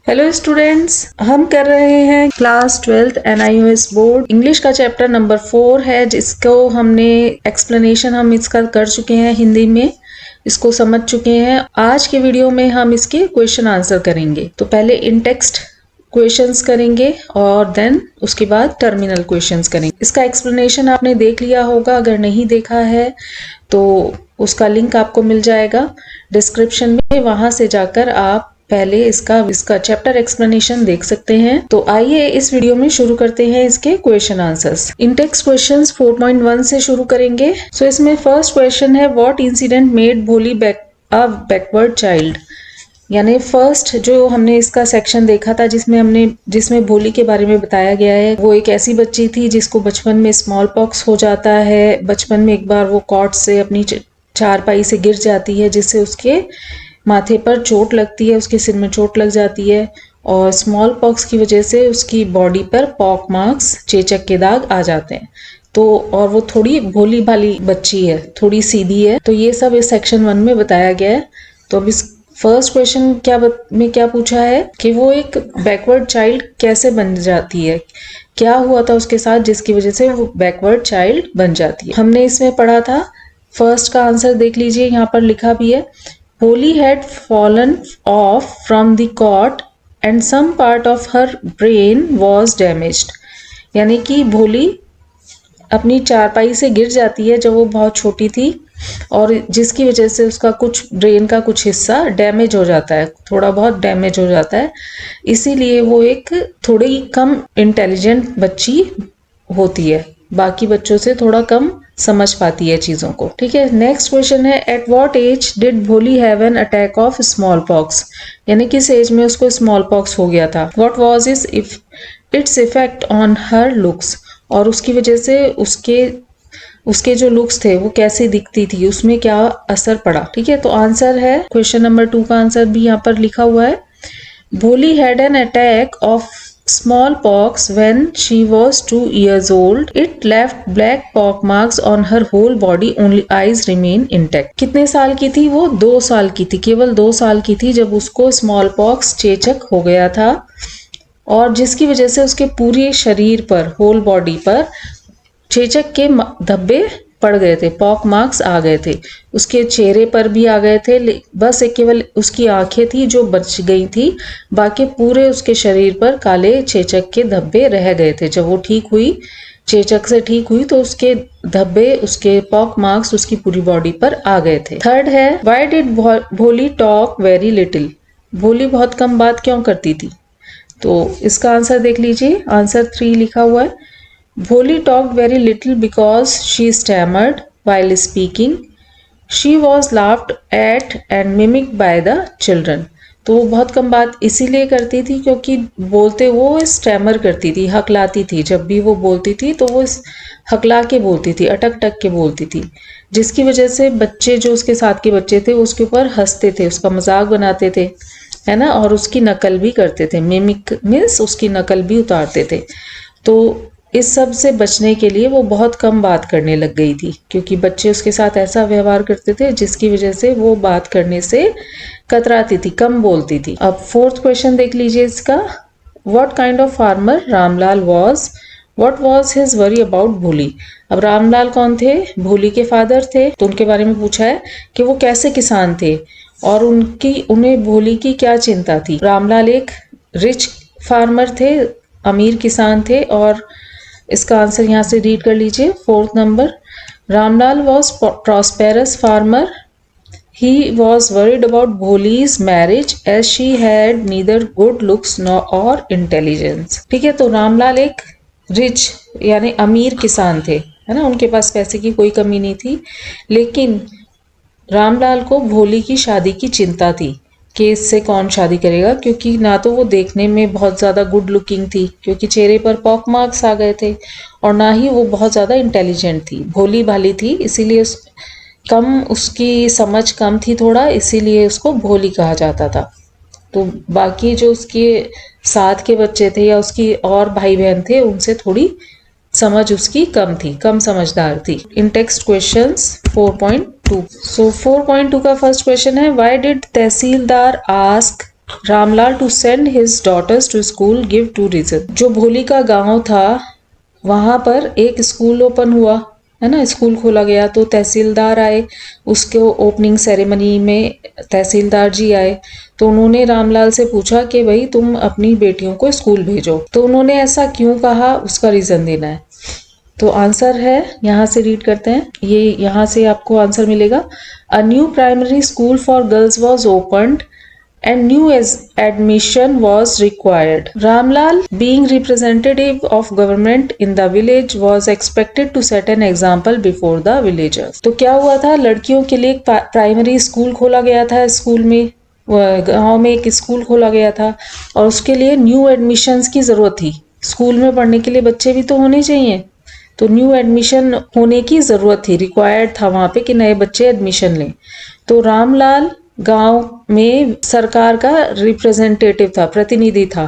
Hello students, हम कर रहे हैं class 12th NIOS board English का चैप्टर नंबर 4 है, जिसको हमने एक्सप्लेनेशन हम इसका कर चुके हैं हिंदी में, इसको समझ चुके हैं। आज के वीडियो में हम इसके क्वेश्चन आंसर करेंगे। तो पहले इन टेक्स्ट क्वेश्चंस करेंगे और देन उसके बाद टर्मिनल क्वेश्चंस करेंगे। इसका एक्सप्लेनेशन आपने देख लिया होगा, अगर नहीं देखा है तो उसका लिंक आपको मिल जाएगा डिस्क्रिप्शन में, वहां से जाकर आप पहले इसका चैप्टर एक्सप्लेनेशन देख सकते हैं। तो आइए इस वीडियो में शुरू करते हैं इसके क्वेश्चन आंसर्स। इंटेक्स क्वेश्चंस 4.1 से शुरू करेंगे। सो इसमें फर्स्ट क्वेश्चन है, व्हाट इंसिडेंट मेड भोली बैकवर्ड चाइल्ड। यानी फर्स्ट जो हमने इसका सेक्शन देखा था जिसमें भोली के बारे में बताया गया है, वो एक ऐसी बच्ची थी जिसको बचपन में स्मॉल पॉक्स हो जाता है। बचपन में एक बार वो कॉट से अपनी चारपाई से गिर जाती है, जिससे उसके माथे पर चोट लगती है, उसके सिर में चोट लग जाती है और स्मॉल पॉक्स की वजह से उसकी बॉडी पर पॉक मार्क्स, चेचक के दाग आ जाते हैं। तो और वो थोड़ी भोली भाली बच्ची है, थोड़ी सीधी है। तो ये सब इस सेक्शन 1 में बताया गया है। तो अब इस फर्स्ट क्वेश्चन क्या पूछा है कि वो एक बैकवर्ड चाइल्ड कैसे बन जाती है, क्या हुआ था उसके साथ जिसकी वजह से वो बैकवर्ड चाइल्ड बन जाती है। हमने इसमें पढ़ा था, फर्स्ट का आंसर देख लीजिए, यहाँ पर लिखा भी है, Polly had fallen off from the cot and some part of her brain was damaged। यानी कि भोली अपनी चारपाई से गिर जाती है जब वो बहुत छोटी थी, और जिसकी वजह से उसका कुछ ब्रेन का कुछ हिस्सा डैमेज हो जाता है, थोड़ा बहुत डैमेज हो जाता है। इसीलिए वो एक थोड़ी कम इंटेलिजेंट बच्ची होती है, बाकी बच्चों से थोड़ा कम समझ पाती है चीजों को। ठीक है, नेक्स्ट क्वेश्चन है, एट व्हाट एज डिड भोली have an attack of small pox. यानी किस एज में उसको स्मॉल पॉक्स हो गया था। What was its effect on her looks. और उसकी वजह से उसके जो लुक्स थे वो कैसे दिखती थी, उसमें क्या असर पड़ा। ठीक है, तो आंसर है क्वेश्चन नंबर 2 का आंसर भी यहाँ पर लिखा हुआ है, भोली had an attack of smallpox when she was 2 years old. It left black pock marks on her whole body, only eyes remain intact। कितने साल की थी वो? 2 साल की थी, केवल 2 साल की थी जब उसको स्मॉल पॉक्स, चेचक हो गया था, और जिसकी वजह से उसके पूरे शरीर पर, होल बॉडी पर चेचक के धब्बे पड़ गए थे, पॉक मार्क्स आ गए थे। उसके चेहरे पर भी आ गए थे, बस एक केवल उसकी आंखें थी जो बच गई थी, बाकी पूरे उसके शरीर पर काले चेचक के धब्बे रह गए थे। जब वो ठीक हुई, चेचक से ठीक हुई, तो उसके धब्बे, उसके पॉक मार्क्स उसकी पूरी बॉडी पर आ गए थे। थर्ड है, व्हाई डिड भोली टॉक वेरी लिटिल। भोली बहुत कम बात क्यों करती थी। तो इसका आंसर देख लीजिए, आंसर 3 लिखा हुआ है, Bholi talked very little because she stammered while speaking. She was laughed at and mimicked by the children। तो वो बहुत कम बात इसीलिए करती थी क्योंकि बोलते वो स्टैमर करती थी, हकलाती थी। जब भी वो बोलती थी तो वो हकला के बोलती थी, अटक टक के बोलती थी, जिसकी वजह से बच्चे, जो उसके साथ के बच्चे थे, उसके ऊपर हंसते थे, उसका मजाक बनाते थे, है ना, और उसकी नकल भी करते थे। मिमिक मीन्स उसकी नकल भी उतारते थे। तो इस सब से बचने के लिए वो बहुत कम बात करने लग गई थी, क्योंकि बच्चे उसके साथ ऐसा व्यवहार करते थे जिसकी वजह से वो बात करने से कतराती थी, कम बोलती थी। अब फोर्थ क्वेश्चन देख लीजिए इसका, what kind of farmer Ramlal was, what was his worry about भोली। अब रामलाल कौन थे? भोली के फादर थे। तो उनके बारे में पूछा है कि वो कैसे किसान थे और उन्हें भोली की क्या चिंता थी। रामलाल एक रिच फार्मर थे, अमीर किसान थे, और इसका आंसर यहाँ से रीड कर लीजिए, 4th number, Ramlal was prosperous farmer, he was worried about Bholi's marriage as she had neither good looks nor और इंटेलिजेंस। ठीक है, तो रामलाल एक रिच यानी अमीर किसान थे, है ना, उनके पास पैसे की कोई कमी नहीं थी, लेकिन रामलाल को भोली की शादी की चिंता थी कि इससे कौन शादी करेगा, क्योंकि ना तो वो देखने में बहुत ज़्यादा गुड लुकिंग थी क्योंकि चेहरे पर पॉक मार्क्स आ गए थे, और ना ही वो बहुत ज़्यादा इंटेलिजेंट थी, भोली भाली थी, इसीलिए उसकी समझ कम थी थोड़ा, इसीलिए उसको भोली कहा जाता था। तो बाकी जो उसके साथ के बच्चे थे या उसकी और भाई बहन थे, उनसे थोड़ी समझ उसकी कम थी, कम समझदार थी। इन टेक्स्ट क्वेश्चंस 4.2। सो 4.2 का फर्स्ट क्वेश्चन है, why did tehsildar ask Ramlal to send his daughters to school give 2 reason. जो भोली का गांव था वहां पर एक स्कूल ओपन हुआ, है ना, स्कूल खोला गया, तो तहसीलदार आए, उसके ओपनिंग सेरेमनी में तहसीलदार जी आए, तो उन्होंने रामलाल से पूछा कि भाई तुम अपनी बेटियों को स्कूल भेजो। तो उन्होंने ऐसा क्यों कहा उसका रीजन देना है। तो आंसर है, यहाँ से रीड करते हैं, ये यहाँ से आपको आंसर मिलेगा। A new primary school for girls was opened and new admission was required. Ramlal, being representative of government in the village, was expected to set an example before the villagers. तो क्या हुआ था, लड़कियों के लिए एक primary school खोला गया था, स्कूल में गांव में एक स्कूल खोला गया था और उसके लिए न्यू एडमिशन्स की जरूरत थी। स्कूल में पढ़ने के लिए बच्चे भी तो होने चाहिए, तो न्यू एडमिशन होने की जरूरत थी, रिक्वायर्ड था वहां पे कि नए बच्चे एडमिशन लें। तो रामलाल गांव में सरकार का रिप्रेजेंटेटिव था, प्रतिनिधि था,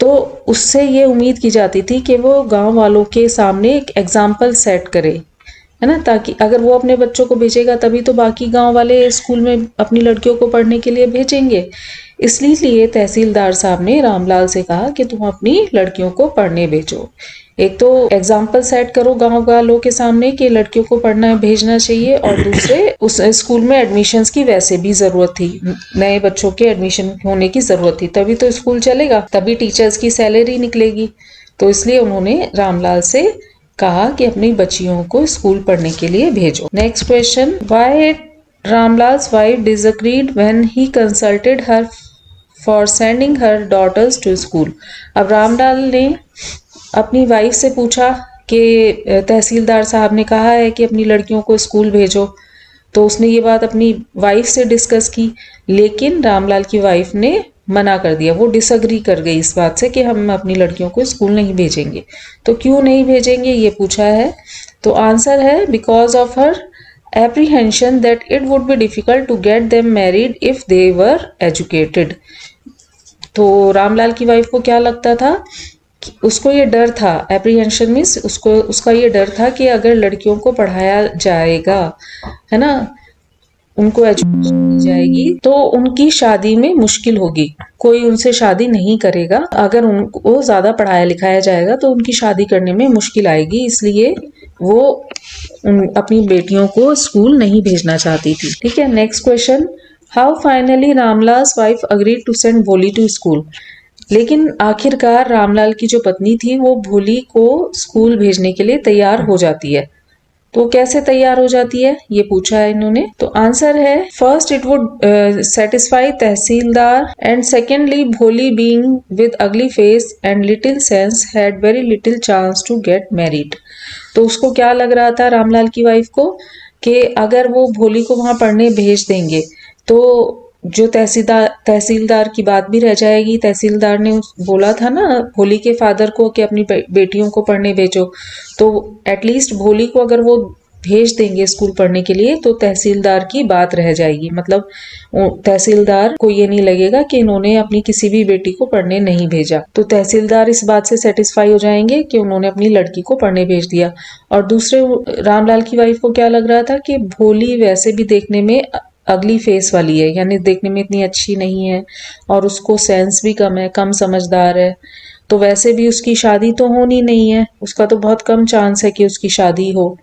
तो उससे ये उम्मीद की जाती थी कि वो गांव वालों के सामने एक एग्जाम्पल सेट करे, है ना, ताकि अगर वो अपने बच्चों को भेजेगा तभी तो बाकी गांव वाले स्कूल में अपनी लड़कियों को पढ़ने के लिए भेजेंगे। इसलिए तहसीलदार साहब ने रामलाल से कहा कि तुम अपनी लड़कियों को पढ़ने भेजो। एक तो एग्जाम्पल सेट करो गांव वालों के सामने कि लड़कियों को पढ़ना भेजना चाहिए, और दूसरे उस स्कूल में एडमिशन्स की वैसे भी जरूरत थी, नए बच्चों के एडमिशन होने की जरूरत थी, तभी तो स्कूल चलेगा, तभी टीचर्स की सैलरी निकलेगी। तो इसलिए उन्होंने रामलाल से कहा कि अपनी बच्चियों को स्कूल पढ़ने के लिए भेजो। Next question, why Ramlal's wife disagreed when he consulted her for sending her daughters to school. अब रामलाल ने अपनी वाइफ से पूछा कि तहसीलदार साहब ने कहा है कि अपनी लड़कियों को स्कूल भेजो, तो उसने ये बात अपनी वाइफ से डिस्कस की, लेकिन रामलाल की वाइफ ने मना कर दिया, वो डिसअग्री कर गई इस बात से कि हम अपनी लड़कियों को स्कूल नहीं भेजेंगे। तो क्यों नहीं भेजेंगे ये पूछा है, तो आंसर है because of her apprehension that it would be difficult to get them married if they were educated। तो रामलाल की वाइफ को क्या लगता था, उसको ये डर था, एप्रीहेंशन मीन्स उसका ये डर था कि अगर लड़कियों को पढ़ाया जाएगा, है ना, उनको एजुकेशन दी जाएगी तो उनकी शादी में मुश्किल होगी, कोई उनसे शादी नहीं करेगा, अगर उनको ज्यादा पढ़ाया लिखाया जाएगा तो उनकी शादी करने में मुश्किल आएगी, इसलिए वो अपनी बेटियों को स्कूल नहीं भेजना चाहती थी। ठीक है, next question, how finally Ramlal's wife agreed to send Bholi to school. लेकिन आखिरकार रामलाल की जो पत्नी थी वो भोली को स्कूल भेजने के लिए तैयार हो जाती है। तो कैसे तैयार हो जाती है ये पूछा है इन्होंने, तो आंसर है first it would satisfy tehsildar, and secondly Bholi being with ugly face and little sense had very little chance to get married. तो उसको क्या लग रहा था रामलाल की वाइफ को कि अगर वो भोली को वहां पढ़ने भेज देंगे तो जो तहसीलदार की बात भी रह जाएगी। तहसीलदार ने बोला था ना भोली के फादर को कि अपनी बेटियों को पढ़ने भेजो, तो एटलीस्ट भोली को अगर वो भेज देंगे स्कूल पढ़ने के लिए तो तहसीलदार की बात रह जाएगी, मतलब तहसीलदार को ये नहीं लगेगा कि इन्होंने अपनी किसी भी बेटी को पढ़ने नहीं भेजा, तो तहसीलदार इस बात से सेटिस्फाई हो जाएंगे कि उन्होंने अपनी लड़की को पढ़ने भेज दिया। और दूसरे रामलाल की वाइफ को क्या लग रहा था कि भोली वैसे भी देखने में अगली फेस वाली है, यानी देखने में इतनी अच्छी नहीं है और उसको सेंस भी कम है, कम समझदार है, तो वैसे भी उसकी शादी तो होनी नहीं है, उसका तो बहुत कम चांस है कि उसकी शादी हो,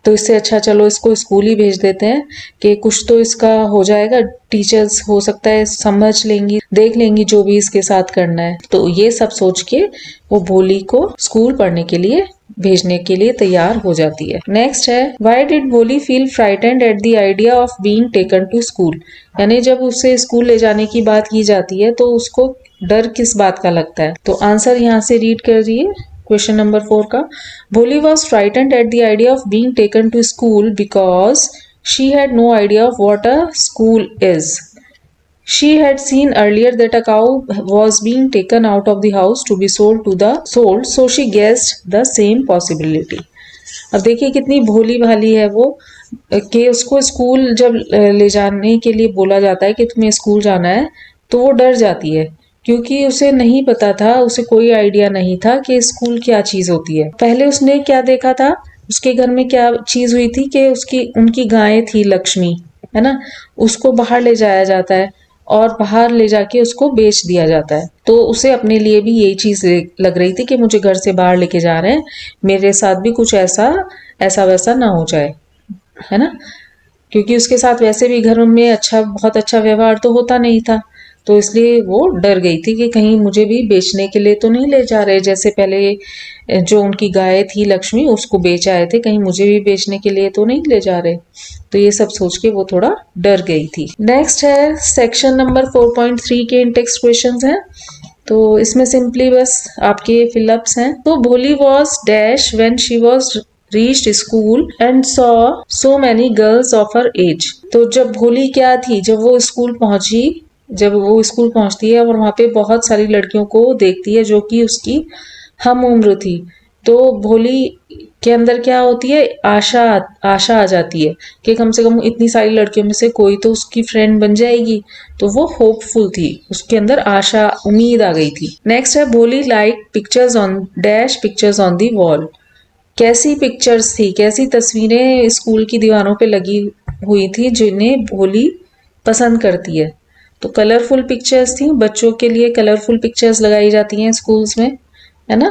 तो इससे अच्छा चलो इसको स्कूल ही भेज देते हैं कि कुछ तो इसका हो जाएगा, टीचर्स हो सकता है समझ लेंगी, देख लेंगी जो भी इसके साथ करना है। तो ये सब सोच के वो भोली को स्कूल पढ़ने के लिए भेजने के लिए तैयार हो जाती है। नेक्स्ट है, why did Bholi feel frightened at the idea of being taken to school. यानी जब उसे स्कूल ले जाने की बात की जाती है तो उसको डर किस बात का लगता है, तो आंसर यहाँ से रीड कर दिए क्वेश्चन नंबर 4 का। Bholi was frightened at the idea of being taken to school because she had no idea of what a school is. She had seen earlier that a cow was being taken out of the house to be sold, so she guessed the same possibility। अब देखिए कितनी भोली भाली है वो कि उसको school जब ले जाने के लिए बोला जाता है कि तुम्हें स्कूल जाना है तो वो डर जाती है, क्योंकि उसे नहीं पता था, उसे कोई आइडिया नहीं था कि स्कूल क्या चीज होती है। पहले उसने क्या देखा था, उसके घर में क्या चीज हुई थी कि उनकी गाय थी लक्ष्मी, है ना, उसको बाहर ले जाया जाता है और बाहर ले जाके उसको बेच दिया जाता है। तो उसे अपने लिए भी यही चीज लग रही थी कि मुझे घर से बाहर लेके जा रहे हैं, मेरे साथ भी कुछ ऐसा वैसा ना हो जाए, है ना। क्योंकि उसके साथ वैसे भी घर में बहुत अच्छा व्यवहार तो होता नहीं था, तो इसलिए वो डर गई थी कि कहीं मुझे भी बेचने के लिए तो नहीं ले जा रहे, जैसे पहले जो उनकी गाय थी लक्ष्मी उसको बेच आए थे, कहीं मुझे भी बेचने के लिए तो नहीं ले जा रहे। तो ये सब सोच के वो थोड़ा डर गई थी। नेक्स्ट है सेक्शन नंबर 4.3 के इन टेक्स्ट क्वेश्चंस हैं। तो इसमें सिंपली बस आपके फिलअप्स हैं। तो भोली was dash when she was reached school and saw so many girls of her age। तो जब भोली क्या थी, जब वो स्कूल पहुंचती है और वहां पे बहुत सारी लड़कियों को देखती है जो कि उसकी हम उम्र थी, तो भोली के अंदर क्या होती है, आशा आ जाती है कि कम से कम इतनी सारी लड़कियों में से कोई तो उसकी फ्रेंड बन जाएगी। तो वो होपफुल थी, उसके अंदर आशा उम्मीद आ गई थी। नेक्स्ट है भोली like pictures on dash pictures on the wall. कैसी पिक्चर्स थी, कैसी तस्वीरें स्कूल की दीवारों पे लगी हुई थी जिन्हें भोली पसंद करती है। तो कलरफुल पिक्चर्स थी, बच्चों के लिए कलरफुल पिक्चर्स लगाई जाती हैं स्कूल्स में, है ना।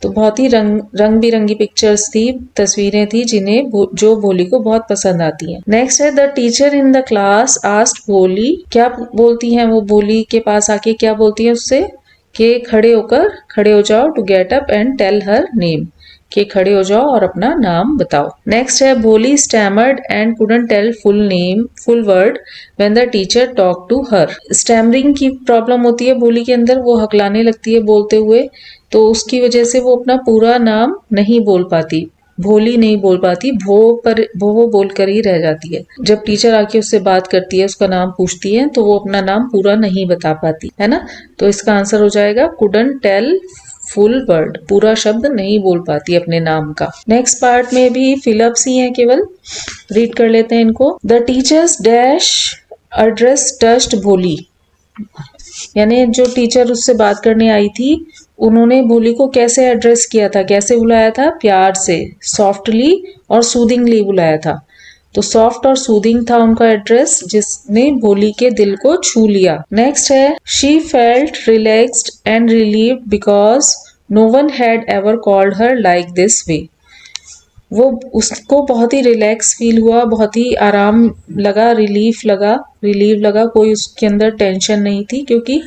तो बहुत ही रंग बिरंगी पिक्चर्स थी, तस्वीरें थी जो भोली को बहुत पसंद आती हैं। नेक्स्ट है the teacher in the class asked भोली। क्या बोलती हैं वो भोली के पास आके, क्या बोलती है उससे कि खड़े हो जाओ, to get up and tell her name, कि खड़े हो जाओ और अपना नाम बताओ। नेक्स्ट है Bholi stammered and couldn't tell full word when the teacher talk to her. Stammering की प्रॉब्लम होती है भोली के अंदर, वो हकलाने लगती है बोलते हुए, तो उसकी वजह से वो अपना पूरा नाम नहीं बोल पाती, भोली नहीं बोल पाती, भो बोल कर ही रह जाती है। जब टीचर आके उससे बात करती है, उसका नाम पूछती है, तो वो अपना नाम पूरा नहीं बता पाती, है ना। तो इसका आंसर हो जाएगा कुडंट टेल फुल वर्ड, पूरा शब्द नहीं बोल पाती अपने नाम का। नेक्स्ट पार्ट में भी फिलअप्स ही हैं केवल, रीड कर लेते हैं इनको। The teachers dash address touched भोली, यानी जो टीचर उससे बात करने आई थी उन्होंने भोली को कैसे एड्रेस किया था, कैसे बुलाया था, प्यार से, सॉफ्टली और सूदिंगली बुलाया था। तो सॉफ्ट और सूदिंग था उनका एड्रेस, जिसने भोली के दिल को छू लिया। नेक्स्ट है she felt relaxed and relieved because no one had ever called her like this way. वो उसको बहुत ही रिलैक्स फील हुआ, बहुत ही आराम लगा, रिलीव लगा, कोई उसके अंदर टेंशन नहीं थी, क्योंकि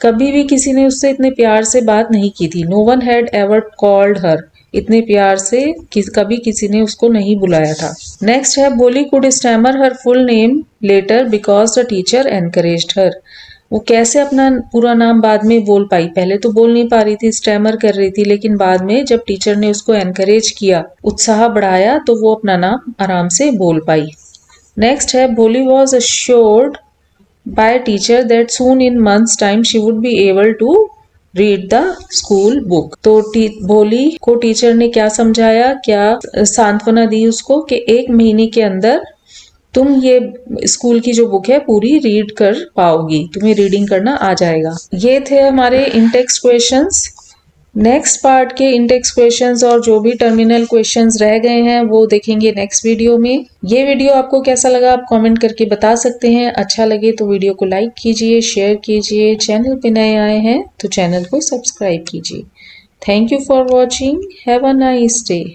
कभी भी किसी ने उससे इतने प्यार से बात नहीं की थी। No one had ever called her, इतने प्यार से कभी किसी ने उसको नहीं बुलाया था। नेक्स्ट है Bholi could stammer her full name later because the teacher encouraged her. वो कैसे अपना पूरा नाम बाद में बोल पाई, पहले तो बोल नहीं पा रही थी, स्टैमर कर रही थी, लेकिन बाद में जब टीचर ने उसको एनकरेज किया, उत्साह बढ़ाया, तो वो अपना नाम आराम से बोल पाई। नेक्स्ट है भोली was assured by a teacher that soon in months time she would be able to read the school book। तो भोली को टीचर ने क्या समझाया, क्या सांत्वना दी उसको कि 1 महीने के अंदर तुम ये स्कूल की जो बुक है पूरी रीड कर पाओगी, तुम्हें रीडिंग करना आ जाएगा। ये थे हमारे इंटेक्स्ट क्वेश्चंस। नेक्स्ट पार्ट के इंटेक्स्ट क्वेश्चंस और जो भी टर्मिनल क्वेश्चंस रह गए हैं वो देखेंगे नेक्स्ट वीडियो में। ये वीडियो आपको कैसा लगा आप कमेंट करके बता सकते हैं। अच्छा लगे तो वीडियो को लाइक कीजिए, शेयर कीजिए, चैनल पे नए आए हैं तो चैनल को सब्सक्राइब कीजिए। Thank you for watching, have a nice day.